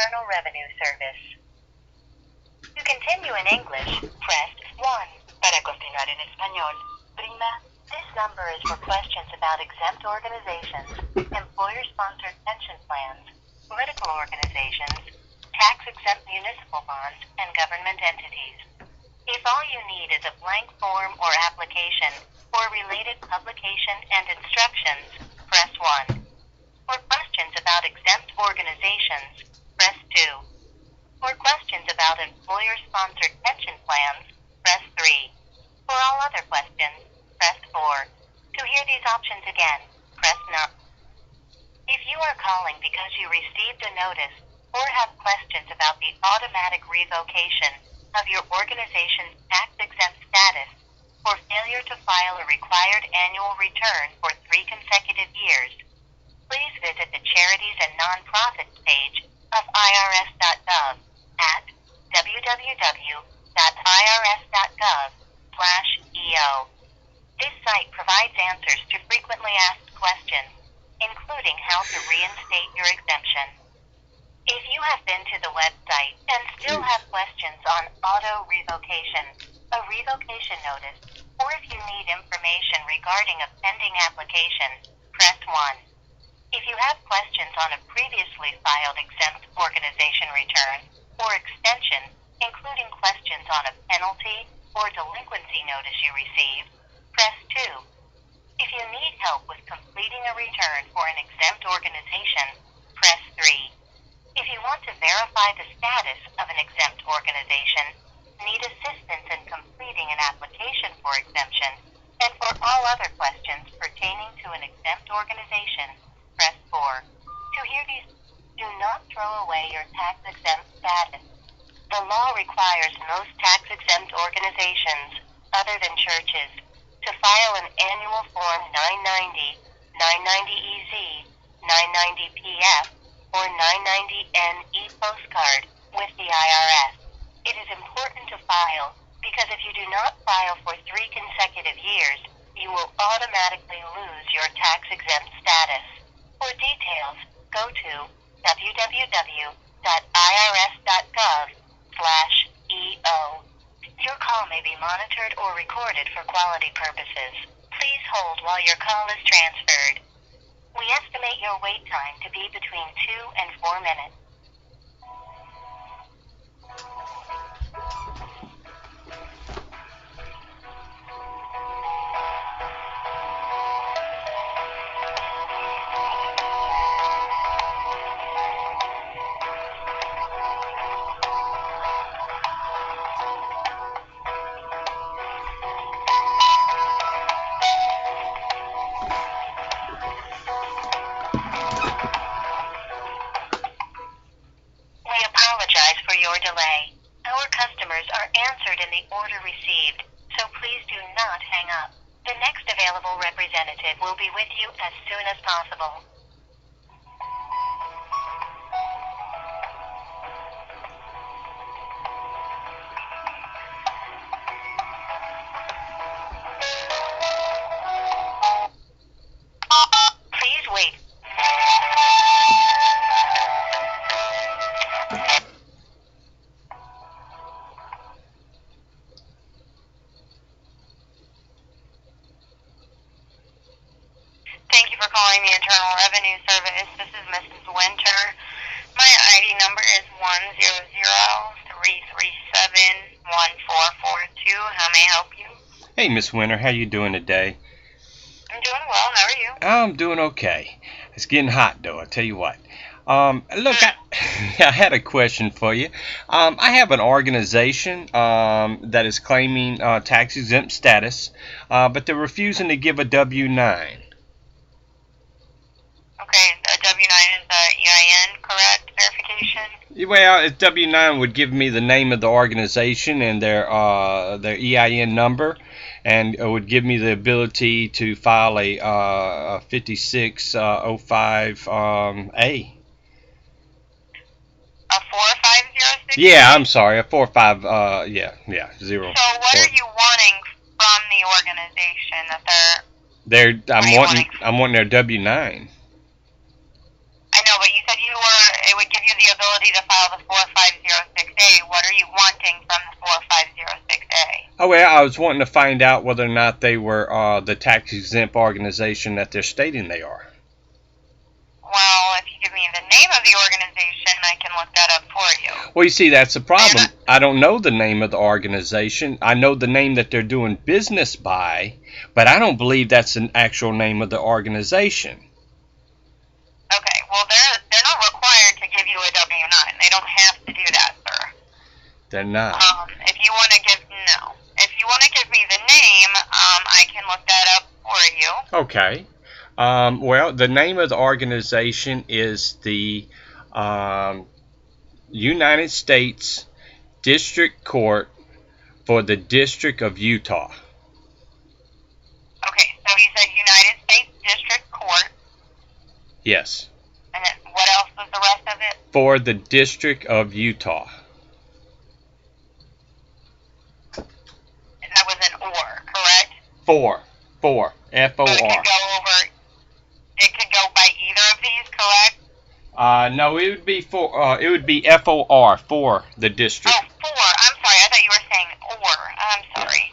Internal Revenue Service. To continue in English, press 1. Para continuar en español, prima. This number is for questions about exempt organizations, employer-sponsored pension plans, political organizations, tax-exempt municipal bonds, and government entities. If all you need is a blank form or application or related publication and instructions, press 1. For questions about exempt organizations, press 2. For questions about employer-sponsored pension plans, press 3. For all other questions, press 4. To hear these options again, press 9. If you are calling because you received a notice or have questions about the automatic revocation of your organization's tax-exempt status or failure to file a required annual return for 3 consecutive years, please visit the Charities and Nonprofits page of irs.gov at www.irs.gov/EO. This site provides answers to frequently asked questions, including how to reinstate your exemption. If you have been to the website and still have questions on auto revocation, a revocation notice, or if you need information regarding a pending application, press 1. If you have questions on a previously filed exempt organization return or extension, including questions on a penalty or delinquency notice you received, press 2. If you need help with completing a return for an exempt organization, press 3. If you want to verify the status of an exempt organization, need assistance in completing an application for exemption, and for all other questions pertaining to an exempt organization, press 4. To hear these, do not throw away your tax-exempt status. The law requires most tax-exempt organizations, other than churches, to file an annual Form 990, 990EZ, 990PF, or 990NE postcard with the IRS. It is important to file because if you do not file for 3 consecutive years, you will automatically lose your tax-exempt status. For details, go to www.irs.gov/EO. Your call may be monitored or recorded for quality purposes. Please hold while your call is transferred. We estimate your wait time to be between 2 and 4 minutes. For your delay. Our customers are answered in the order received, so please do not hang up. The next available representative will be with you as soon as possible. Please wait. Thank you for calling the Internal Revenue Service. This is Mrs. Winter. My ID number is 100-337-1442. How may I help you? Hey, Miss Winter, how you doing today? I'm doing well. How are you? I'm doing okay. It's getting hot, though, I tell you what. Look, I had a question for you. I have an organization that is claiming tax-exempt status, but they're refusing to give a W-9. Okay, a W-9 is the EIN, correct? Verification? Well, a W-9 would give me the name of the organization and their EIN number, and it would give me the ability to file a 5605A. A 4506? Yeah, I'm sorry, a 45. 0. So what are you wanting from the organization that they're? I'm wanting their W-9. I know, but you said it would give you you the ability to file the 4506A. What are you wanting from the 4506A? Oh, well, I was wanting to find out whether or not they were the tax-exempt organization that they're stating they are. Well, if you give me the name of the organization, I can look that up for you. Well, you see, that's the problem. I don't know the name of the organization. I know the name that they're doing business by, but I don't believe that's an actual name of the organization. Okay, well, they're not required to give you a W-9. They don't have to do that, sir. They're not. If you want to give me the name, I can look that up for you. Okay. Well, the name of the organization is the United States District Court for the District of Utah. Okay, so you said United States District Court. Yes. And then what else was the rest of it? For the District of Utah. And that was an or, correct? For. F-O-R. So it could go by either of these, correct? No, it would be for. It would be F-O-R for the district. Oh, for. I'm sorry. I thought you were saying or. I'm sorry.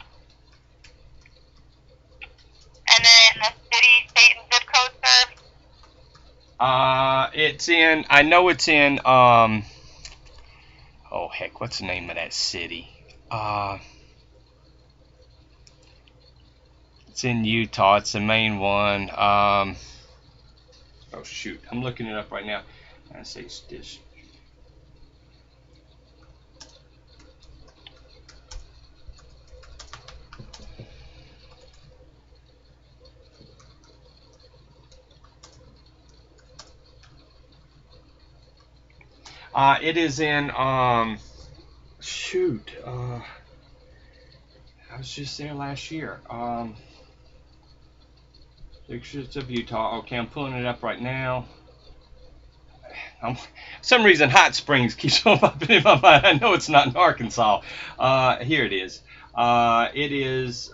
And then the city, state, and zip code, sir? It's in. I know it's in. Oh heck, what's the name of that city? It's in Utah. It's the main one. Oh shoot, I'm looking it up right now. United States District. It is in shoot. I was just there last year. Pictures of Utah. Okay, I'm pulling it up right now. For some reason, Hot Springs keeps popping in my mind. I know it's not in Arkansas. Here it is. It is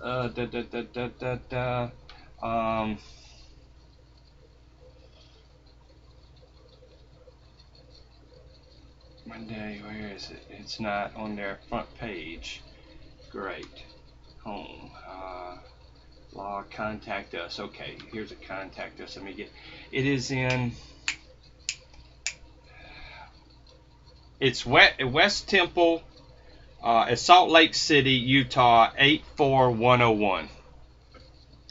Monday. Where is it? It's not on their front page. Great. Home. Law. Contact us. Okay. Here's a contact us. Let me get. It is in. It's West Temple, Salt Lake City, Utah, 84101.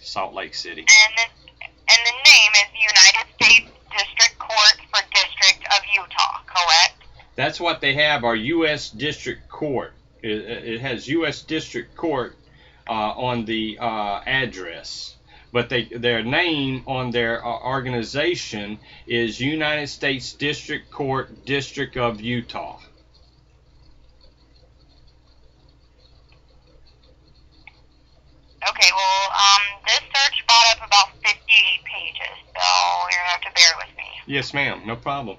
Salt Lake City. And the name is United States District Court for District of Utah, correct? That's what they have, our U.S. District Court. It has U.S. District Court on the address. But their name on their organization is United States District Court, District of Utah. Okay, well, this search brought up about 50 pages, so you're going to have to bear with me. Yes, ma'am. No problem.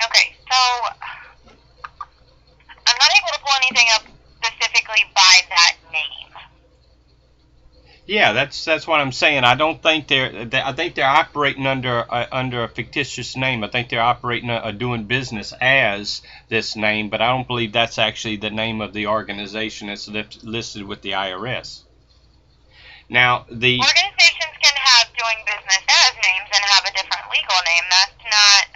Okay, so I'm not able to pull anything up specifically by that name. Yeah, that's what I'm saying. I don't think I think they're operating under a fictitious name. I think they're operating doing business as this name, but I don't believe that's actually the name of the organization that's listed with the IRS. Now, the organizations can have doing business as names and have a different legal name. That's not.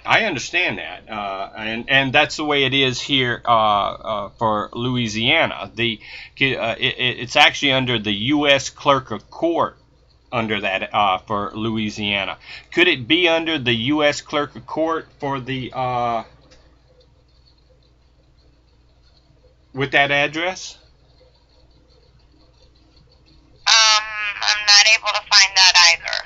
I understand that, and that's the way it is here for Louisiana. It's actually under the U.S. Clerk of Court under that for Louisiana. Could it be under the U.S. Clerk of Court for the with that address? I'm not able to find that either.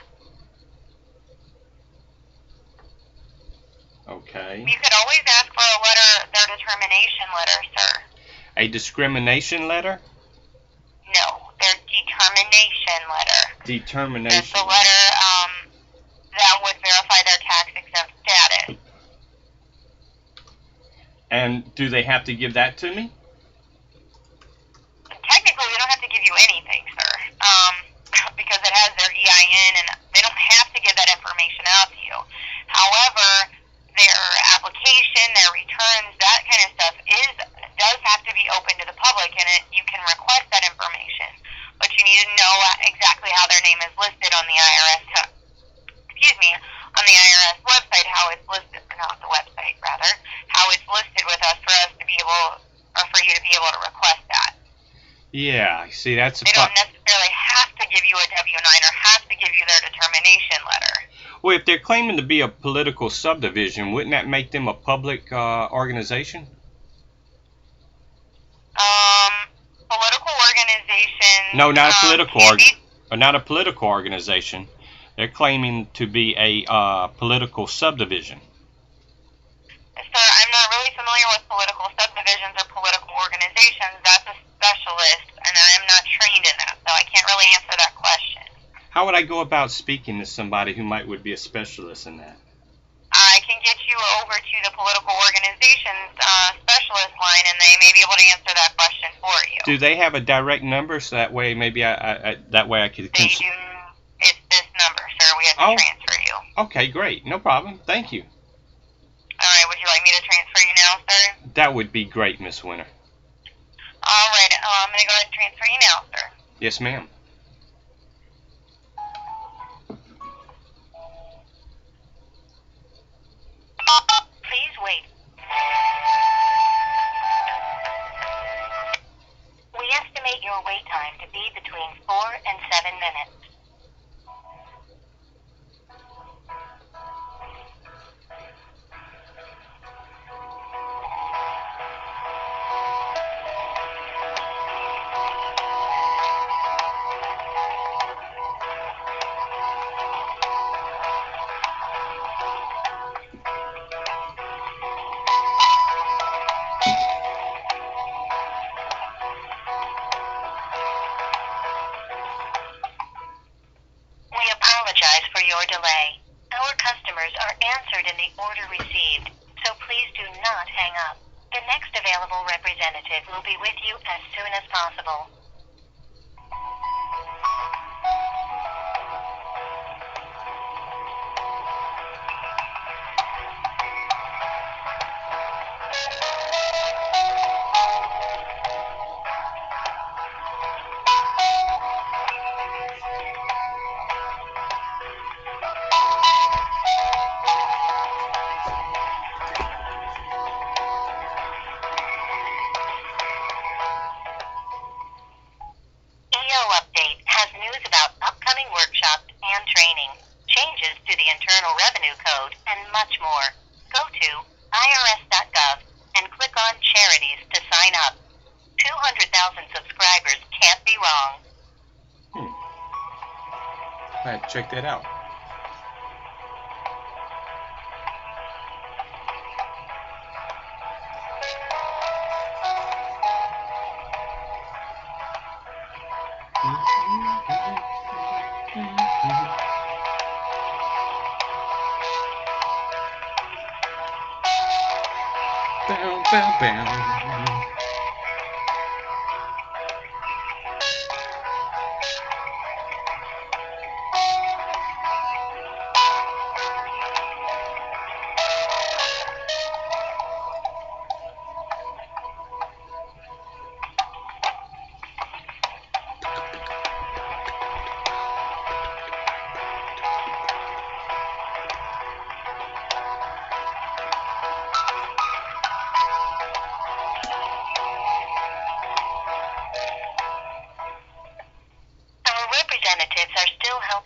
Okay. You could always ask for a letter, their determination letter, sir. A discrimination letter? No, their determination letter. Determination. That's the letter that would verify their tax-exempt status. And do they have to give that to me? Technically, they don't have to give you anything, sir, because it has their EIN, and they don't have to give that information out to you. However, their application, their returns, that kind of stuff does have to be open to the public, and you can request that information. But you need to know exactly how their name is listed on the IRS. On the IRS website, how it's listed, or not the website, rather, how it's listed with us for us to be able, or for you to be able to request that. Yeah, see, that's They don't necessarily have to give you a W-9 or have to give you their determination letter. Well, if they're claiming to be a political subdivision, wouldn't that make them a public organization? Political organization. No, not a political organization. They're claiming to be a political subdivision. Sir, I'm not really familiar with political subdivisions or political organizations. That's a specialist, and I'm not trained in that, so I can't really answer that question. How would I go about speaking to somebody who would be a specialist in that? I can get you over to the political organizations specialist line, and they may be able to answer that question for you. Do they have a direct number, so that way maybe I could? They do. It's this number, sir. We have to transfer you. Okay, great. No problem. Thank you. All right. Would you like me to transfer you now, sir? That would be great, Miss Winter. All right. I'm going to go ahead and transfer you now, sir. Yes, ma'am. Please wait. We estimate your wait time to be between 4 and 7 minutes. For your delay. Our customers are answered in the order received, so please do not hang up. The next available representative will be with you as soon as possible. Update has news about upcoming workshops and training, changes to the Internal Revenue Code, and much more. Go to irs.gov and click on Charities to sign up. 200,000 subscribers can't be wrong. I have to check that out. Bow, bow, bow.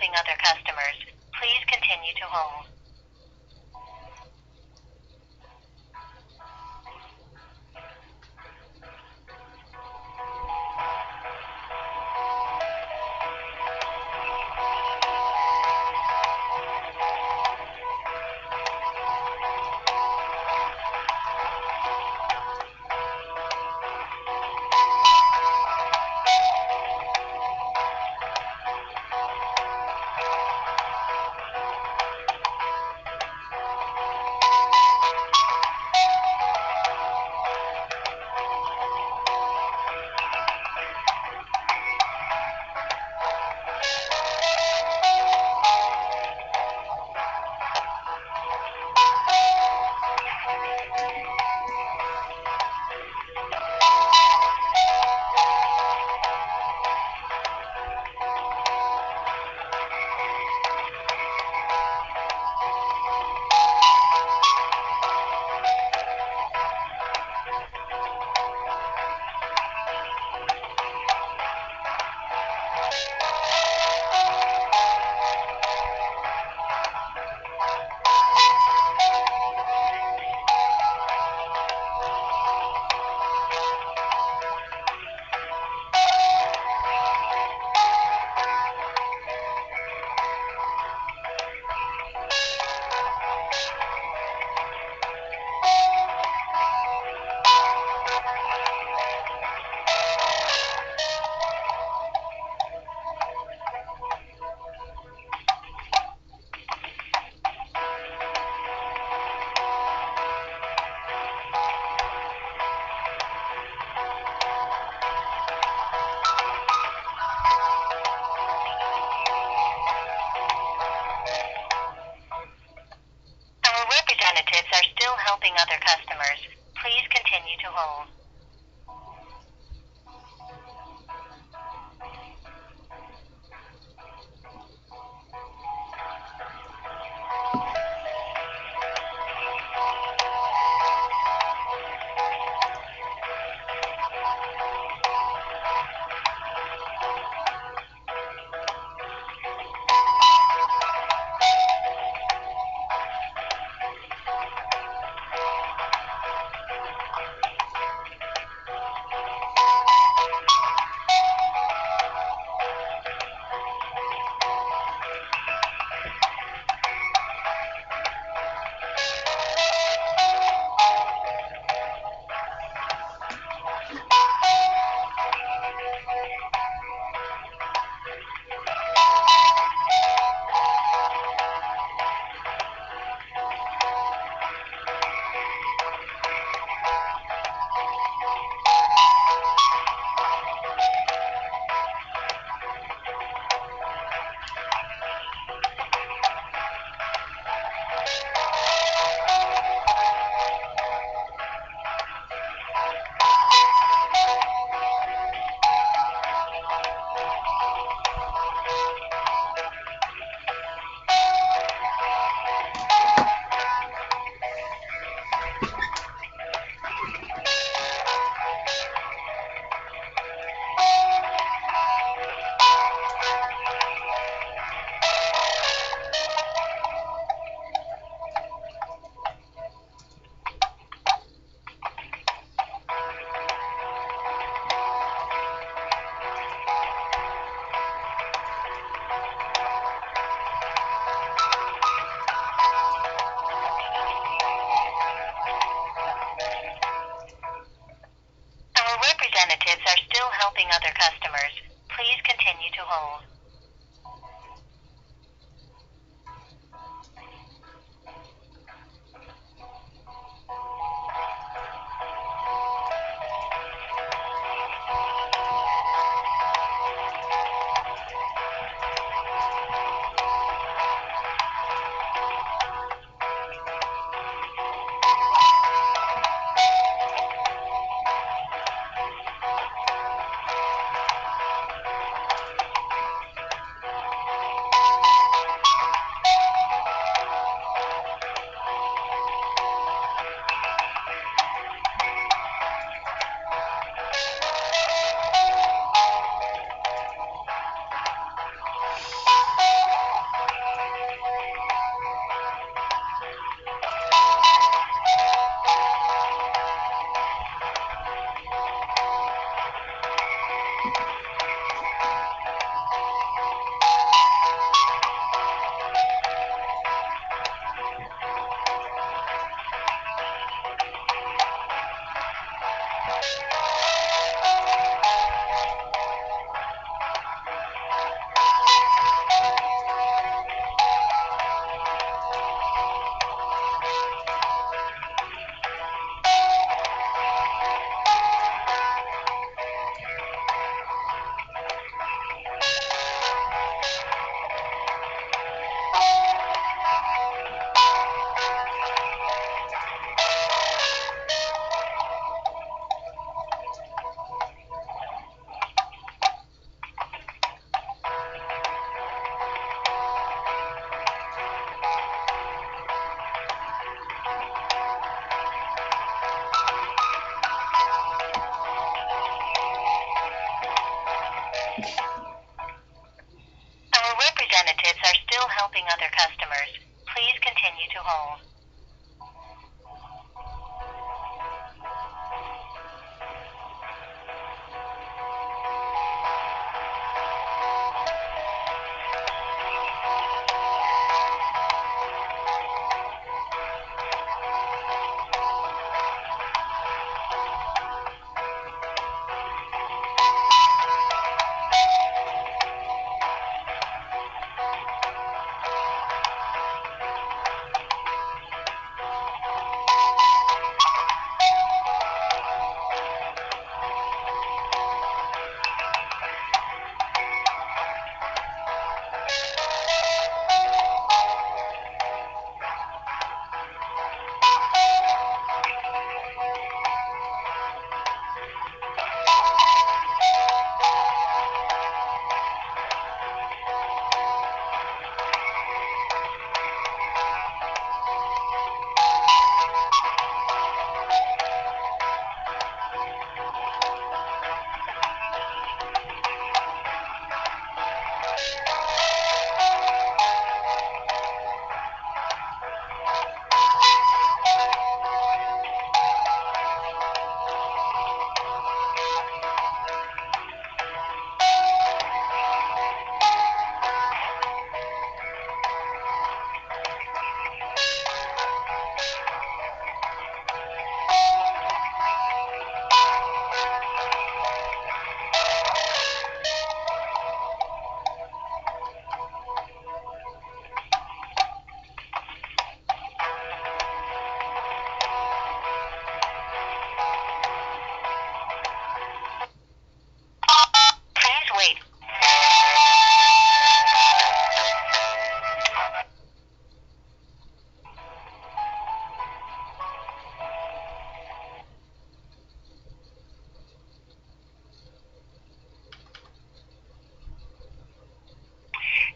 helping other customers. Please continue to hold. Our representatives are still helping other customers. Please continue to hold. Our representatives are still helping other customers. Please continue to hold. Our representatives are still helping other customers. Please continue to hold. Please wait.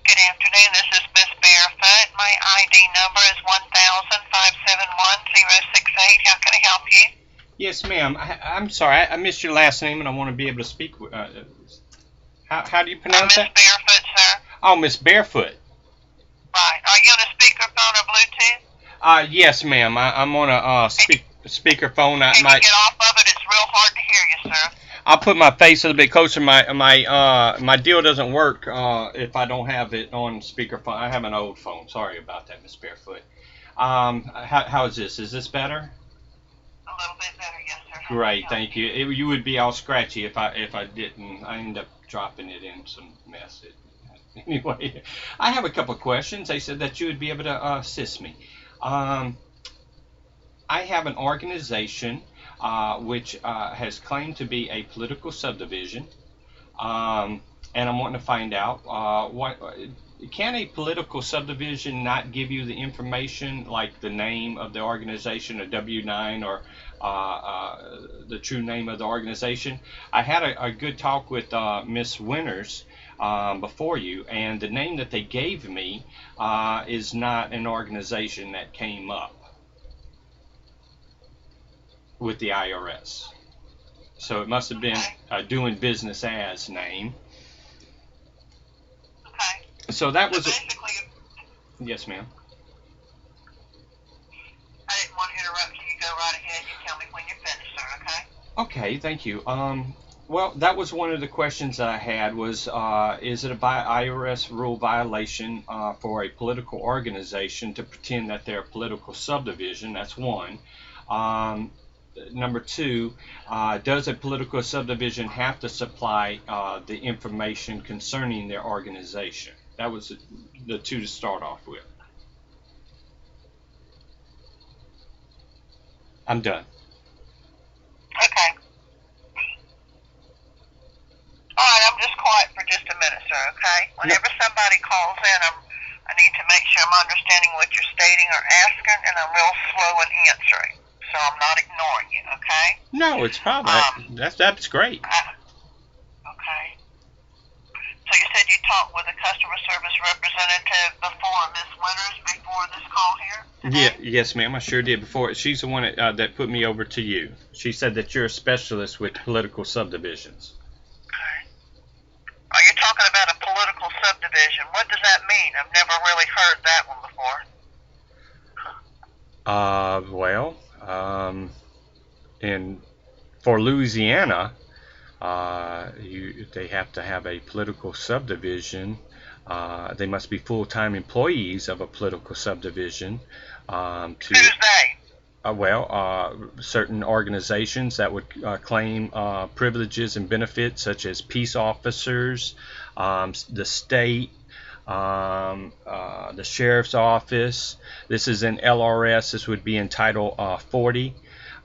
Good afternoon. This is Miss Barefoot. My ID number is 1000571068. How can I help you? Yes, ma'am. I'm sorry. I missed your last name, and I want to be able to speak. How do you pronounce Miss that? Barefoot, sir. Oh, Miss Barefoot. Right. Are you on a speakerphone or Bluetooth? Yes, ma'am. I'm on a speakerphone. Can you get off of it? It's real hard to hear you, sir. I'll put my face a little bit closer. My deal doesn't work if I don't have it on speakerphone. I have an old phone. Sorry about that, Miss Barefoot. How is this? Is this better? A little bit better, yes, sir. Great, thank you. You would be all scratchy if I didn't. I end up dropping it in some mess. Anyway, I have a couple of questions. They said that you would be able to assist me. I have an organization which has claimed to be a political subdivision, and I'm wanting to find out what can a political subdivision not give you the information like the name of the organization, a W-9, or the true name of the organization? I had a good talk with Miss Winters before you, and the name that they gave me is not an organization that came up with the IRS. So it must have been doing business as name. Okay. So that was basically, yes, ma'am. I didn't want to interrupt you. You go right ahead. You tell me when you're finished, sir, okay? Okay, thank you. Well, that was one of the questions that I had was, is it a IRS rule violation for a political organization to pretend that they're a political subdivision? That's one. Number two, does a political subdivision have to supply the information concerning their organization? That was the two to start off with. I'm done. Okay. All right, I'm just quiet for just a minute, sir, okay? Whenever somebody calls in, I need to make sure I'm understanding what you're stating or asking, and I'm real slow in answering. So I'm not ignoring you, okay? No, it's probably that's great. Okay. So you said you talked with a customer service representative before, Miss Winters, before this call here? Yeah, yes, ma'am. I sure did before. She's the one that put me over to you. She said that you're a specialist with political subdivisions. Okay. Are mean? I've never really heard that one before. And for Louisiana, they have to have a political subdivision. They must be full-time employees of a political subdivision. Who's they? Certain organizations that would claim privileges and benefits, such as peace officers, the state, the sheriff's office. This is in LRS. This would be in Title 40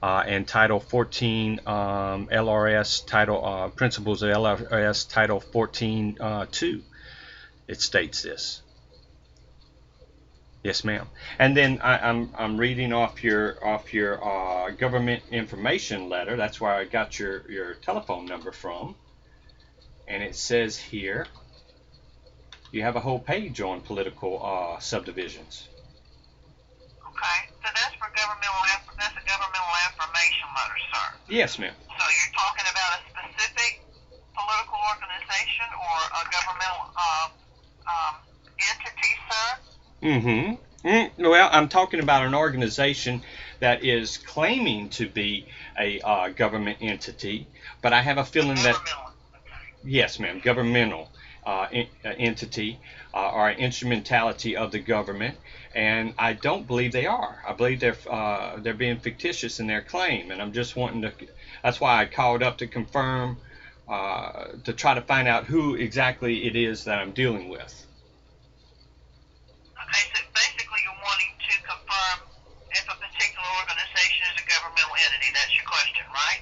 and Title 14 LRS, Title Principles of LRS, Title 14 It states this. Yes, ma'am. And then I'm reading off your government information letter. That's where I got your telephone number from. And it says here you have a whole page on political subdivisions. Okay, so that's for that's a governmental information letter, sir. Yes, ma'am. So you're talking about a specific political organization or a governmental entity, sir? Well, I'm talking about an organization that is claiming to be a government entity, but I have a feeling that, yes, ma'am, governmental entity or instrumentality of the government, and I don't believe they are. I believe they're being fictitious in their claim, and I'm just wanting to. That's why I called up to confirm, to try to find out who exactly it is that I'm dealing with. Okay, so basically you're wanting to confirm if a particular organization is a governmental entity. That's your question, right?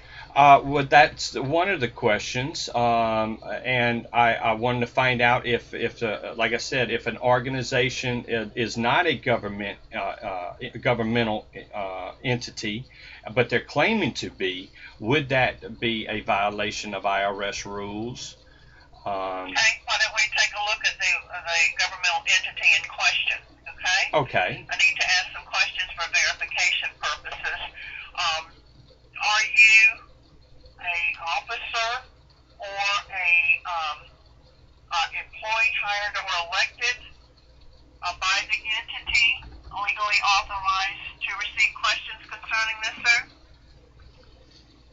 Well, that's one of the questions, and I wanted to find out if like I said, if an organization is not a governmental entity, but they're claiming to be, would that be a violation of IRS rules? Okay, why don't we take a look at the governmental entity in question, okay? Okay. I need to ask some questions for verification purposes. Are you a officer or a employee hired or elected by the entity legally authorized to receive questions concerning this, sir?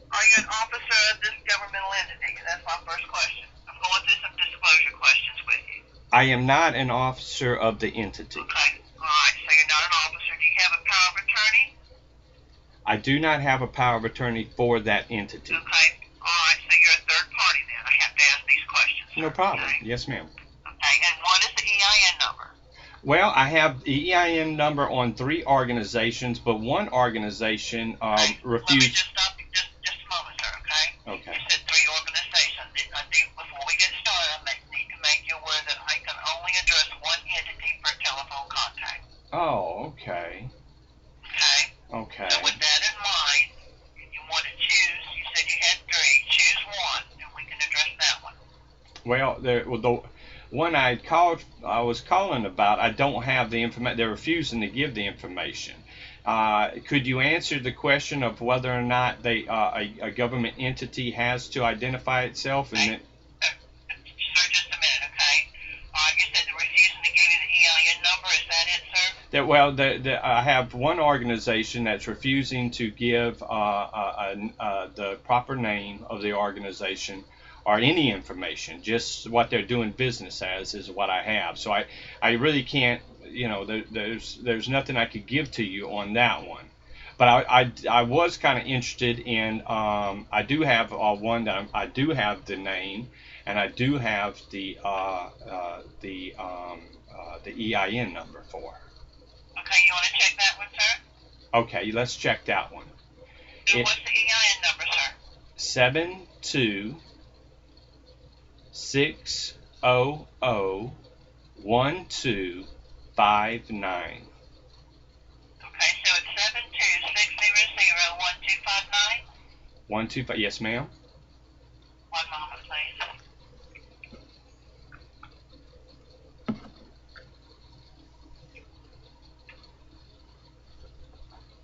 Are you an officer of this governmental entity? That's my first question. I'm going through some disclosure questions with you. I am not an officer of the entity. Okay. All right. So you're not an officer. Do you have a power of attorney? I do not have a power of attorney for that entity. Okay. All right. So you're a third party then. I have to ask these questions. No problem. Okay. Yes, ma'am. Okay. And what is the EIN number? Well, I have the EIN number on 3 organizations, but one organization refused. Let me just stop you just a moment, sir, okay? Okay. You said 3 organizations. I think before we get started, I need to make you aware that I can only address one entity per telephone contact. Oh, okay. Okay? Okay. So with that in mind, if you want to choose, you said you had 3, choose one, and we can address that one. Well, the one I was calling about, I don't have the information. They're refusing to give the information. Could you answer the question of whether or not a government entity has to identify itself? Sir, just a minute, okay? You said they're refusing to give you the EIN number. Is that it, sir? I have one organization that's refusing to give the proper name of the organization or any information. Just what they're doing business as is what I have. So I really can't, there's nothing I could give to you on that one. But I was kind of interested in, I do have one that I do have the name, and I do have the EIN number for. Okay, you want to check that one, sir? Okay, let's check that one. What's the EIN number, sir? 72600159. Okay, so it's 726001259? 125, yes, ma'am. One moment, please.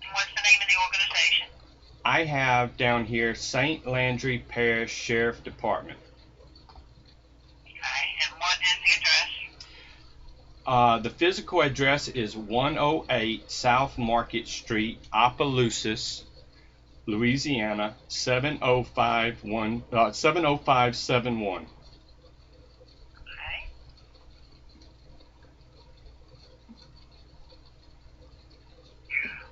And what's the name of the organization? I have down here St. Landry Parish Sheriff Department. Okay, and what is the address? The physical address is 108 South Market Street, Opelousas, Louisiana 70571. Okay.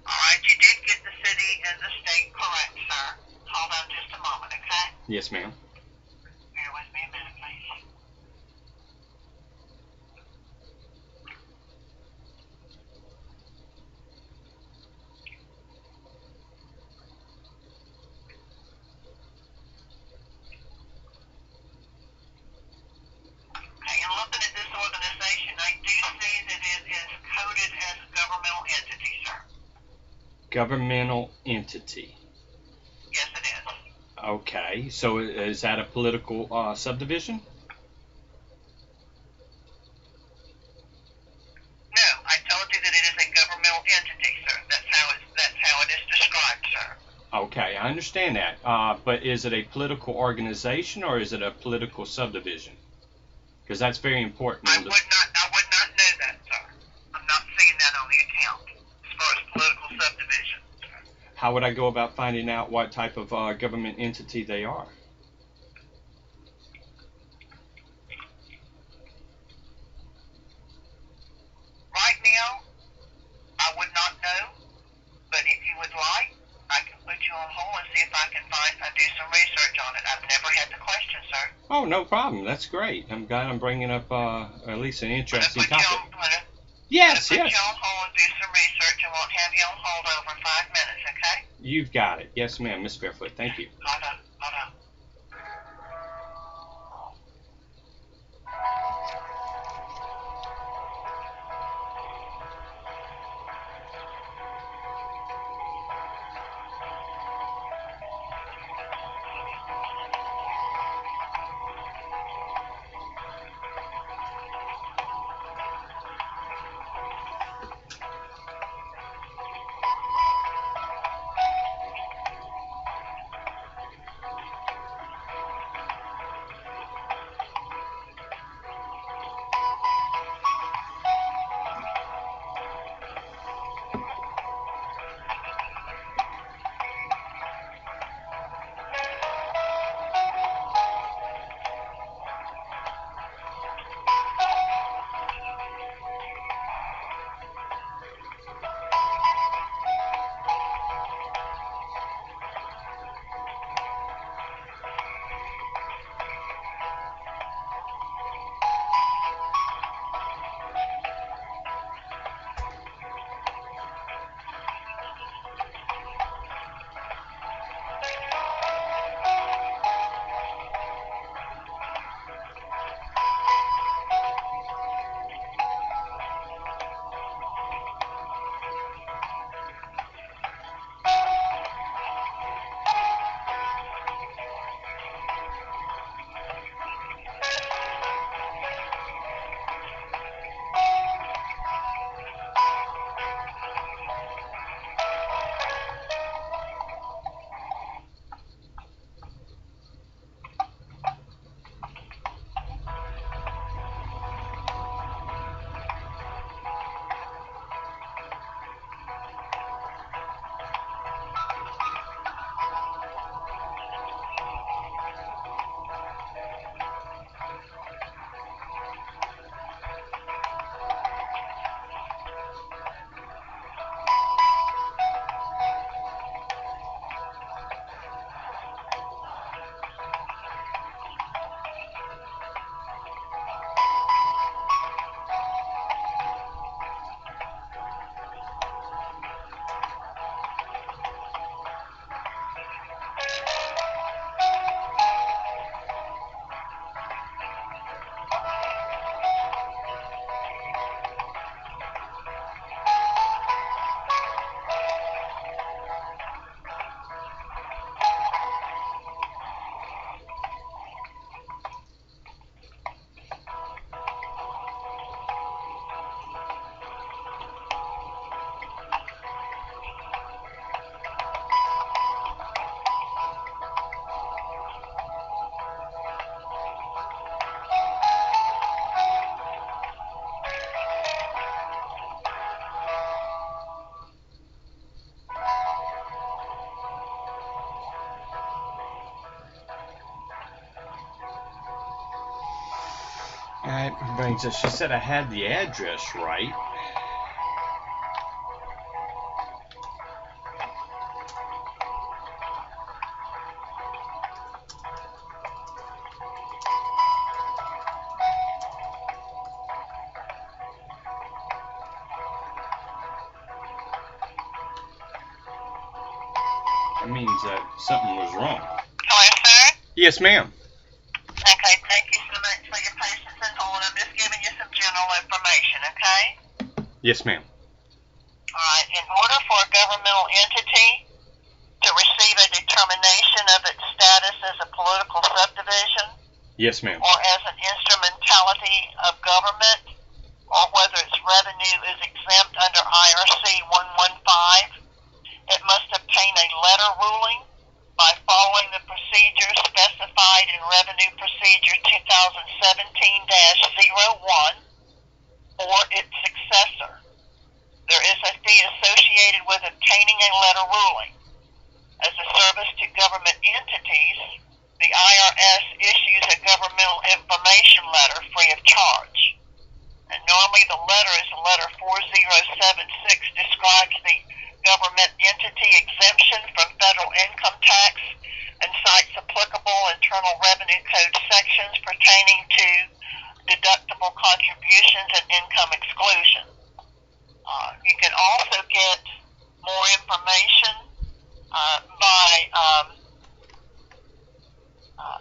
All right, you did get the city and the state correct, sir. Hold on just a moment, okay? Yes, ma'am. Bear with me a minute, please. Okay, and looking at this organization, I do see that it is coded as a governmental entity, sir. Governmental entity. Yes, it is. Okay, so is that a political subdivision? No, I told you that it is a governmental entity, sir. That's how it is described, sir. Okay, I understand that. But is it a political organization or is it a political subdivision? Because that's very important. I would not know that, sir. I'm not seeing that on the account as far as political subdivision. How would I go about finding out what type of government entity they are? Right now, I would not know, but if you would like, I can put you on hold and see if I can do some research on it. I've never had the question, sir. Oh, no problem. That's great. I'm glad I'm bringing up at least an interesting topic. Yes, put yes. you on hold and do some research, and won't have you on hold over 5 minutes, okay? You've got it. Yes, ma'am, Miss Barefoot. Thank you. Hold on, hold on. means that she said I had the address right. That means that something was wrong. Hello, sir? Yes, ma'am. Okay, thank you so much for your patience and hold. I'm just giving you some general information, okay? Yes, ma'am. Alright, in order for a governmental entity to receive a determination of its status as a political subdivision, Yes, ma'am. or as an instrumentality of government, or whether its revenue is exempt under IRC 115, it must obtain a letter ruling by following the procedures specified in Revenue Procedure 2017-01 or its successor. There is a fee associated with obtaining a letter ruling. As a service to government entities, the IRS issues a governmental information letter free of charge. And normally the letter is letter 4076, describes the government entity exemption from federal income tax and cites applicable Internal Revenue Code sections pertaining to deductible contributions and income exclusion. You can also get more information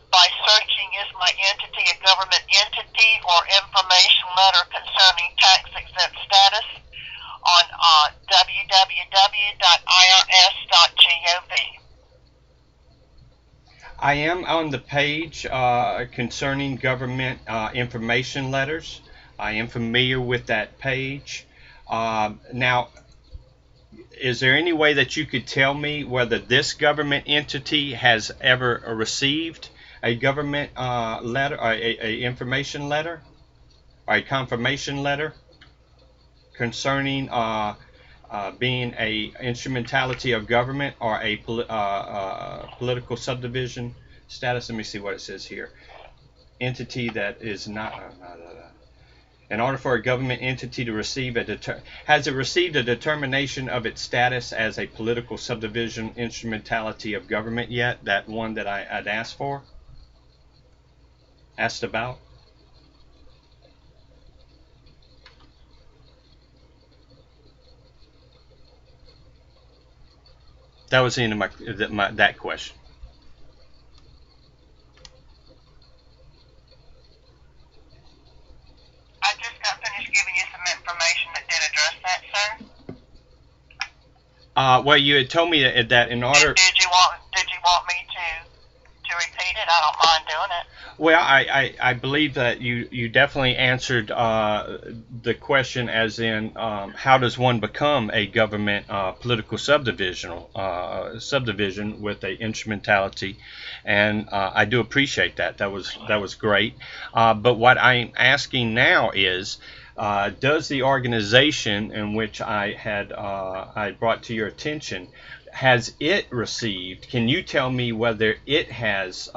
by searching "Is my entity a government entity?" or "Information letter concerning tax exempt status" on www.irs.gov. I am on the page concerning government information letters. I am familiar with that page. Now, is there any way that you could tell me whether this government entity has ever received a government letter, or a information letter, or a confirmation letter concerning being a instrumentality of government or a political subdivision status? Let me see what it says here. Entity that is not. In order for a government entity to receive has it received a determination of its status as a political subdivision instrumentality of government yet? That one that I'd asked about. That was the end of that question. I just got finished giving you some information that did address that, sir. Well, you had told me that in order. Did you want me to repeat it? I don't mind doing it. Well, I believe that you definitely answered the question, as in how does one become a government political subdivision with a instrumentality, and I do appreciate that. That was great. But what I'm asking now is, does the organization in which I brought to your attention, has it received? Can you tell me whether it has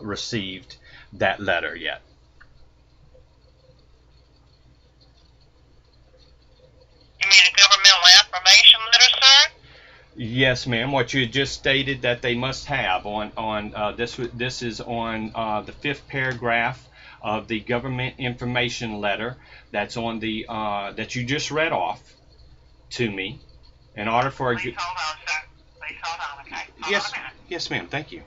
received that letter yet? You mean a governmental affirmation letter, sir? Yes, ma'am. What you just stated that they must have on this is on the 5th paragraph of the government information letter that's on the that you just read off to me. In order for Please hold on, sir. Please hold on, okay? Yes, yes, ma'am. Thank you.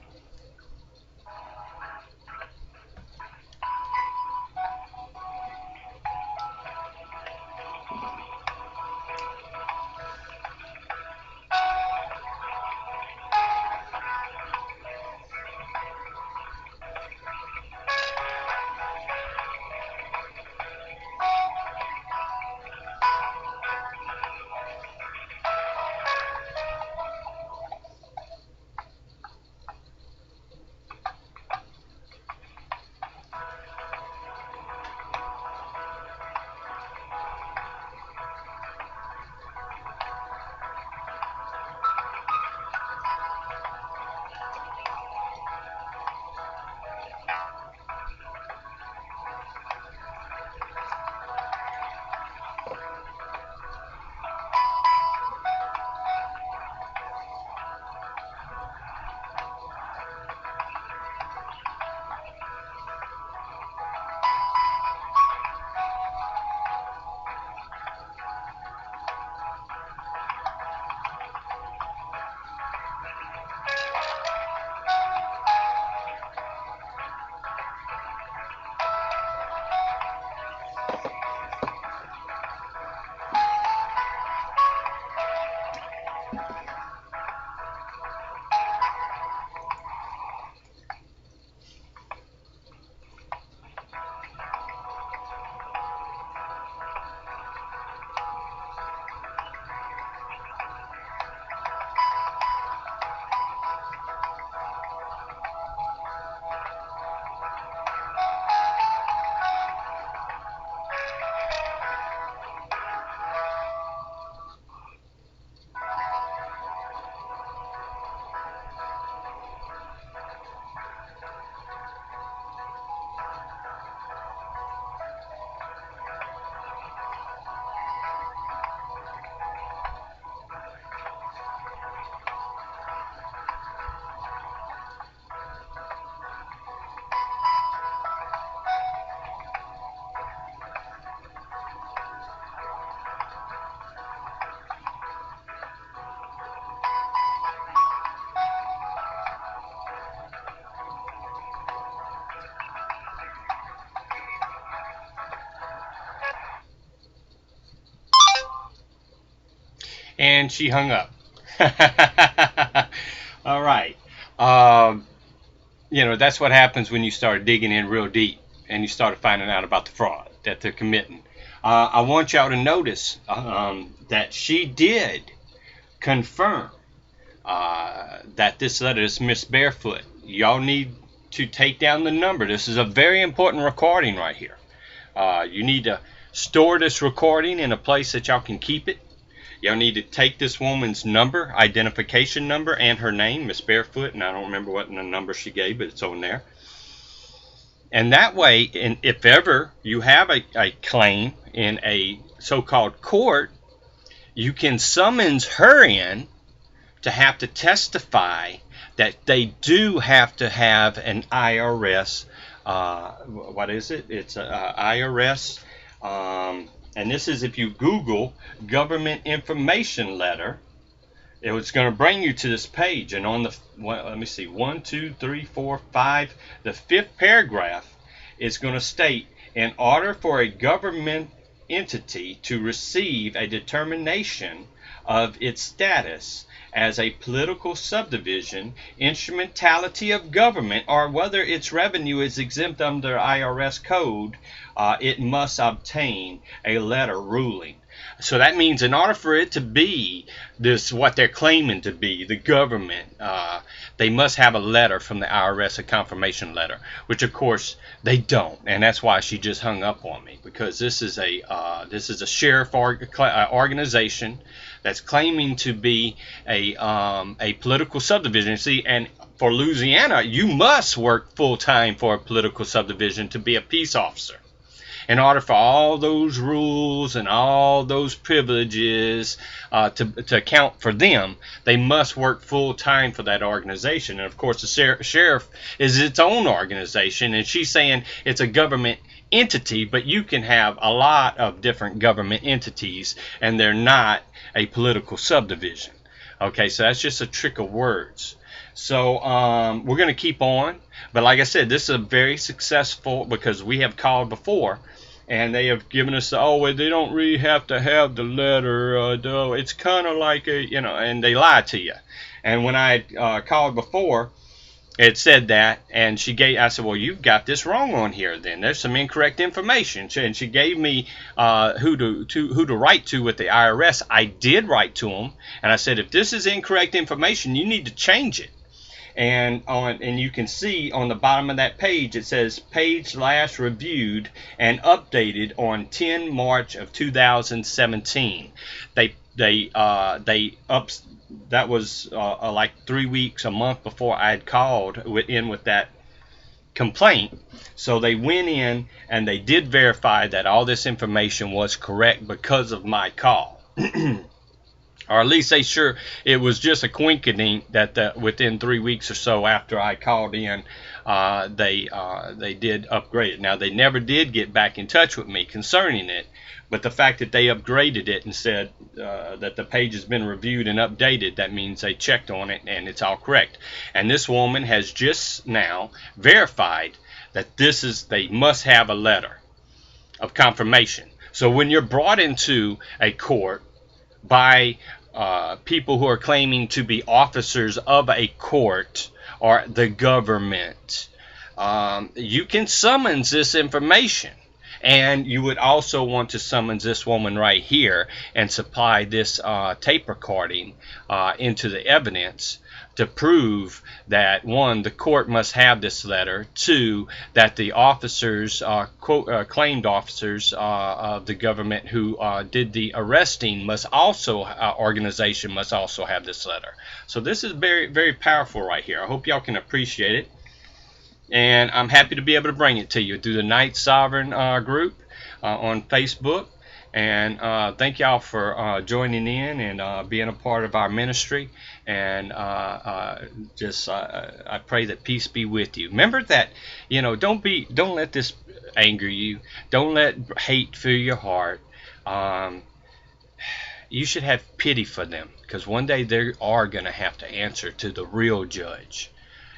and she hung up. All right. Um, that's what happens when you start digging in real deep and you start finding out about the fraud that they're committing. I want y'all to notice that she did confirm that this letter is Miss Barefoot. Y'all need to take down the number. This is a very important recording right here. You need to store this recording in a place that y'all can keep it. Y'all need to take this woman's number, identification number, and her name, Miss Barefoot, and I don't remember what number she gave, but it's on there. And that way, if ever you have a claim in a so-called court, you can summons her in to have to testify that they do have to have an IRS, what is it? It's an IRS, and this is if you Google government information letter, it's going to bring you to this page. And on the, let me see, 1, 2, 3, 4, 5, the 5th paragraph is going to state, in order for a government entity to receive a determination of its status as a political subdivision, instrumentality of government, or whether its revenue is exempt under IRS code, it must obtain a letter ruling. So that means in order for it to be this, what they're claiming to be, the government, they must have a letter from the IRS, a confirmation letter, which of course they don't, and that's why she just hung up on me, because this is a sheriff organization that's claiming to be a political subdivision. See, and for Louisiana, you must work full time for a political subdivision to be a peace officer. In order for all those rules and all those privileges to count for them, they must work full time for that organization. And of course, the sheriff is its own organization, and she's saying it's a government entity, but you can have a lot of different government entities, and they're not a political subdivision. Okay, so that's just a trick of words. So we're going to keep on. But like I said, this is a very successful, because we have called before, and they have given us, they don't really have to have the letter. It's kind of like and they lie to you. And when I called before, it said that, and I said, well, you've got this wrong on here then. There's some incorrect information. And she gave me who to write to with the IRS. I did write to them, and I said, if this is incorrect information, you need to change it. And you can see on the bottom of that page, it says page last reviewed and updated on 10 March of 2017. That was like 3 weeks, a month before I had called with that complaint. So they went in and they did verify that all this information was correct because of my call. Or at least it was just a coincidence that within 3 weeks or so after I called in, they did upgrade it. Now, they never did get back in touch with me concerning it, but the fact that they upgraded it and said that the page has been reviewed and updated, that means they checked on it and it's all correct. And this woman has just now verified that they must have a letter of confirmation. So when you're brought into a court by people who are claiming to be officers of a court or the government, you can summons this information. And you would also want to summons this woman right here and supply this tape recording into the evidence to prove that, 1, the court must have this letter, 2, that the officers, claimed officers of the government who did the arresting organization must also have this letter. So this is very, very powerful right here. I hope y'all can appreciate it. And I'm happy to be able to bring it to you through the Night Sovereign group on Facebook. And thank y'all for joining in and being a part of our ministry. And I pray that peace be with you. Remember that, don't let this anger you. Don't let hate fill your heart. You should have pity for them, because one day they are going to have to answer to the real judge.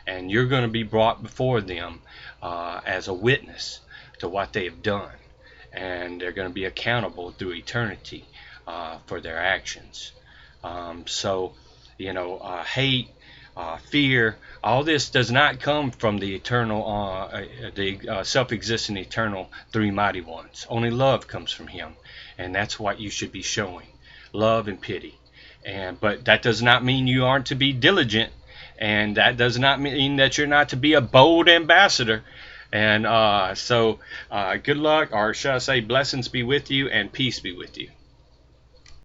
And you're going to be brought before them as a witness to what they have done. And they're going to be accountable through eternity for their actions. So, hate, fear, all this does not come from the eternal, the self-existent eternal three mighty ones. Only love comes from him, and that's what you should be showing, love and pity. But that does not mean you aren't to be diligent, and that does not mean that you're not to be a bold ambassador. And so, good luck, or should I say, blessings be with you and peace be with you.